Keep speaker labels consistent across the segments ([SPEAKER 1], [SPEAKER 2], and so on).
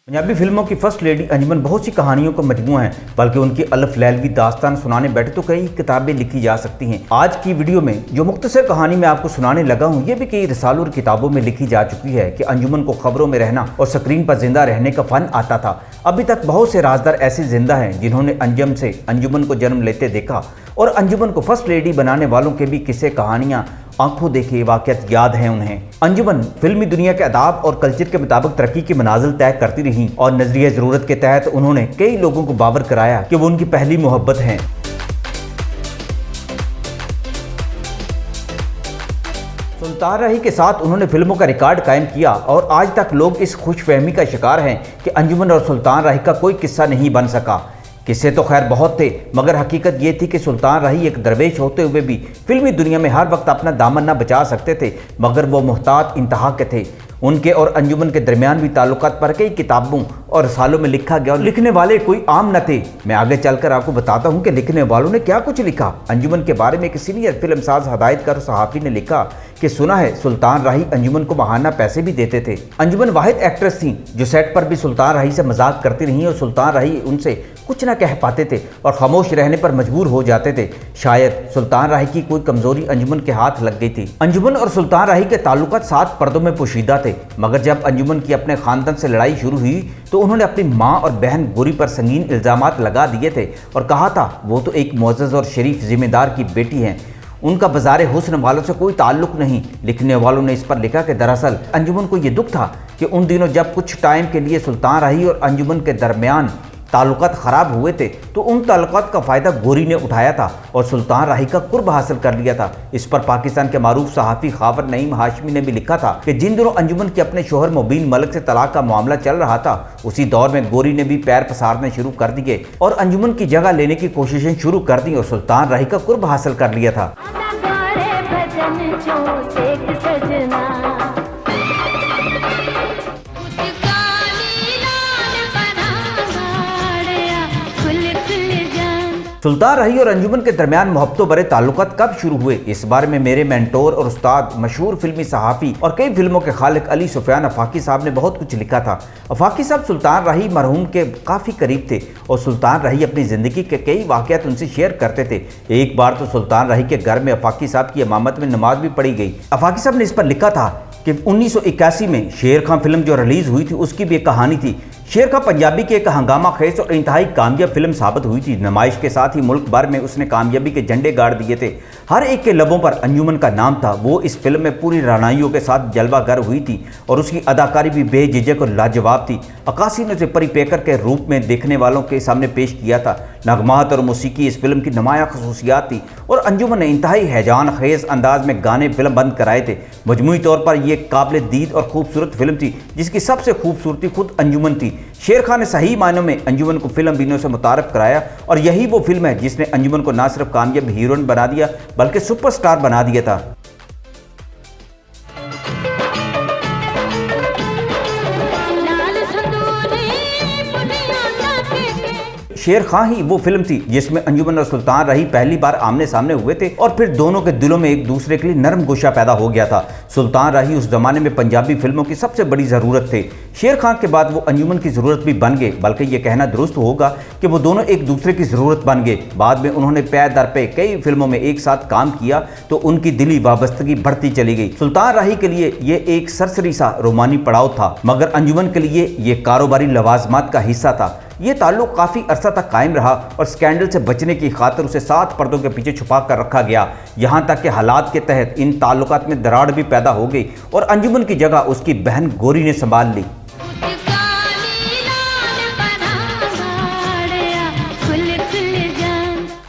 [SPEAKER 1] पंजाबी फिल्मों की first lady अंजुमन बहुत सी कहानियों का मजमूआ है, बल्कि उनकी अलफ लैलवी दास्तान सुनाने बैठे तो कई किताबें लिखी जा सकती हैं। आज की वीडियो में जो मुख्तसर कहानी मैं आपको सुनाने लगा हूँ, ये भी कई रिसालों और किताबों में लिखी जा चुकी है कि अंजुमन को खबरों में रहना और स्क्रीन पर जिंदा रहने का फन आता था। अभी तक बहुत से राजदार ऐसे जिंदा हैं जिन्होंने अंजम से अंजुमन को जन्म लेते देखा, और अंजुमन को फर्स्ट लेडी बनाने वालों के भी किस्से कहानियां आंखों देखे वाक़यात याद हैं उन्हें। अंजुमन फिल्मी दुनिया के अदाब और कल्चर के मुताबिक तरक्की की मनाजिल तय करती रहीं और नजरिया ज़रूरत के तहत उन्होंने कई लोगों को बावर कराया कि वो उनकी पहली मोहब्बत हैं। सुल्तान राही के साथ उन्होंने फिल्मों का रिकॉर्ड कायम किया और आज तक लोग इस खुशफहमी का शिकार हैं कि अंजुमन और सुल्तान राही का कोई किस्सा नहीं बन सका। किस्से तो खैर बहुत थे, मगर हकीकत ये थी कि सुल्तान राही एक दरवेश होते हुए भी फिल्मी दुनिया में हर वक्त अपना दामन न बचा सकते थे, मगर वो मुहतात इंतहा के थे। उनके और अंजुमन के दरमियान भी ताल्लुकात पर कई किताबों और रसालों में लिखा गया और लिखने वाले कोई आम न थे। मैं आगे चलकर आपको बताता हूँ कि लिखने वालों ने क्या कुछ लिखा। अंजुमन के बारे में एक सीनियर फिल्मसाज हदायतकार सहाफ़ी ने लिखा कि सुना है सुल्तान राही अंजुमन को महाना पैसे भी देते थे। अंजुमन वाहिद एक्ट्रेस थी जो सेट पर भी सुल्तान राही से मजाक करती रहीं और सुल्तान राही उनसे कुछ ना कह पाते थे और खामोश रहने पर मजबूर हो जाते थे। शायद सुल्तान राही की कोई कमजोरी अंजुमन के हाथ लग गई थी। अंजुमन और सुल्तान राही के ताल्लुकात 7 पर्दों में पोशीदा थे, मगर जब अंजुमन की अपने खानदान से लड़ाई शुरू हुई तो उन्होंने अपनी माँ और बहन गोरी पर संगीन इल्जामात लगा दिए थे और कहा था वो तो एक मुअज़्ज़ज़ और शरीफ जिम्मेदार की बेटी हैं, उनका बाज़ारे हुस्न वालों से कोई ताल्लुक नहीं। लिखने वालों ने इस पर लिखा कि दरअसल अंजुमन को ये दुख था कि उन दिनों जब कुछ टाइम के लिए सुल्तान राही और अंजुमन के दरमियान ताल्लुकात ख़राब हुए थे तो उन ताल्लुकात का फ़ायदा गोरी ने उठाया था और सुल्तान राही का कुर्ब हासिल कर लिया था। इस पर पाकिस्तान के मारूफ सहाफ़ी खावर नईम हाशमी ने भी लिखा था कि जिन दिनों अंजुमन के अपने शोहर मुबीन मलिक से तलाक का मामला चल रहा था, उसी दौर में गोरी ने भी पैर पसारने शुरू कर दिए और अंजुमन की जगह लेने की कोशिशें शुरू कर दी और सुल्तान राही का कुर्ब हासिल कर लिया था। सुल्तान राही और अंजुमन के दरमियान मोहब्बतों भरे ताल्लुकात कब शुरू हुए, इस बारे में मेरे मेंटोर और उस्ताद मशहूर फिल्मी सहाफ़ी और कई फिल्मों के खालिक अली सुफियान अफाकी साहब ने बहुत कुछ लिखा था। अफाकी साहब सुल्तान राही मरहूम के काफ़ी करीब थे और सुल्तान राही अपनी ज़िंदगी के कई वाक़यात उनसे शेयर करते थे। एक बार तो सुल्तान राही के घर में अफाकी साहब की इमामत में नमाज भी पढ़ी गई। अफाकी साहब ने इस पर लिखा था कि 1981 में शेर खां फिल्म जो रिलीज़ हुई थी उसकी भी एक कहानी थी। शेर खां पंजाबी की एक हंगामा खेज और इंतहाई कामयाब फिल्म साबित हुई थी। नुमाइश के साथ ही मुल्क भर में उसने कामयाबी के झंडे गाड़ दिए थे। हर एक के लबों पर अंजुमन का नाम था। वो इस फिल्म में पूरी रानाइयों के साथ जलवागर हुई थी और उसकी अदाकारी भी बेझिझक और लाजवाब थी। अक्कासी ने उसे परी पेकर के रूप में देखने वालों के सामने पेश किया था। नगमात और मौसीकी इस फिल्म की नुमाया खसूसियात थी और अंजुमन ने इंतहाई हैजान खेज अंदाज में गाने फिल्म बंद कराए थे। मजमूई तौर पर यह काबिल दीद और खूबसूरत फिल्म थी जिसकी सबसे खूबसूरती खुद अंजुमन थी। शेर खान ने सही मायनों में अंजुमन को फिल्म बीनों से मुतारफ कराया और यही वो फिल्म है जिसने अंजुमन को ना सिर्फ कामयाब हीरोइन बना दिया बल्कि सुपरस्टार बना दिया था। शेर खां ही वो फिल्म थी जिसमें अंजुमन और सुल्तान राही पहली बार आमने सामने हुए थे और फिर दोनों के दिलों में एक दूसरे के लिए नरम गोशा पैदा हो गया था। सुल्तान राही उस जमाने में पंजाबी फिल्मों की सबसे बड़ी ज़रूरत थे। शेर खां के बाद वो अंजुमन की ज़रूरत भी बन गए, बल्कि ये कहना दुरुस्त होगा कि वो दोनों एक दूसरे की ज़रूरत बन गए। बाद में उन्होंने पैर दर पे कई फिल्मों में एक साथ काम किया तो उनकी दिली वाबस्तगी बढ़ती चली गई। सुल्तान राही के लिए ये एक सरसरी सा रोमानी पड़ाव था, मगर अंजुमन के लिए ये कारोबारी लवाजमात का हिस्सा था। ये ताल्लुक काफ़ी अरसा तक कायम रहा और स्कैंडल से बचने की खातिर उसे 7 पर्दों के पीछे छुपा कर रखा गया, यहाँ तक कि हालात के तहत इन ताल्लुकात में दरार भी पैदा हो गई और अंजुमन की जगह उसकी बहन गोरी ने संभाल ली।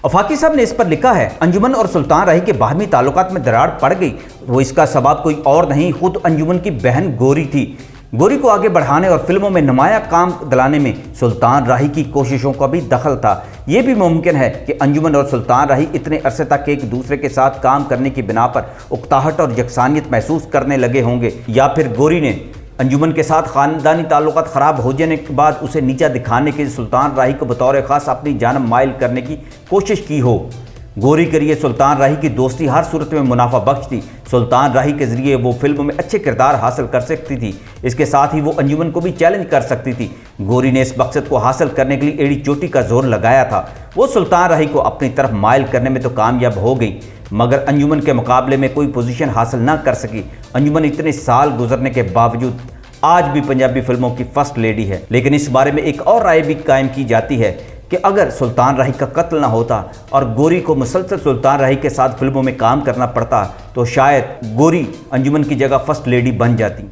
[SPEAKER 1] अफाकी साहब ने इस पर लिखा है, अंजुमन और सुल्तान राही के बाहमी ताल्लुकात में दरार पड़ गई, वो इसका सबब कोई और नहीं खुद अंजुमन की बहन गोरी थी। गोरी को आगे बढ़ाने और फिल्मों में नुमाया काम दिलाने में सुल्तान राही की कोशिशों का भी दखल था। ये भी मुमकिन है कि अंजुमन और सुल्तान राही इतने अरसे तक एक दूसरे के साथ काम करने की बिना पर उकताहट और यकसानियत महसूस करने लगे होंगे, या फिर गोरी ने अंजुमन के साथ ख़ानदानी ताल्लुकात ख़राब हो जाने के बाद उसे नीचा दिखाने के लिए सुल्तान राही को बतौर ख़ास अपनी जानब माइल करने की कोशिश की हो। गोरी के लिए सुल्तान राही की दोस्ती हर सूरत में मुनाफा बख्श थी। सुल्तान राही के जरिए वो फिल्म में अच्छे किरदार हासिल कर सकती थी। इसके साथ ही वो अंजुमन को भी चैलेंज कर सकती थी। गोरी ने इस मकसद को हासिल करने के लिए एड़ी चोटी का जोर लगाया था। वो सुल्तान राही को अपनी तरफ माइल करने में तो कामयाब हो गई, मगर अंजुमन के मुकाबले में कोई पोजीशन हासिल ना कर सकी। अंजुमन इतने साल गुजरने के बावजूद आज भी पंजाबी फिल्मों की फर्स्ट लेडी है। लेकिन इस बारे में एक और राय भी कायम की जाती है कि अगर सुल्तान राही का कत्ल ना होता और गोरी को मुसलसल सुल्तान राही के साथ फिल्मों में काम करना पड़ता तो शायद गोरी अंजुमन की जगह फर्स्ट लेडी बन जाती।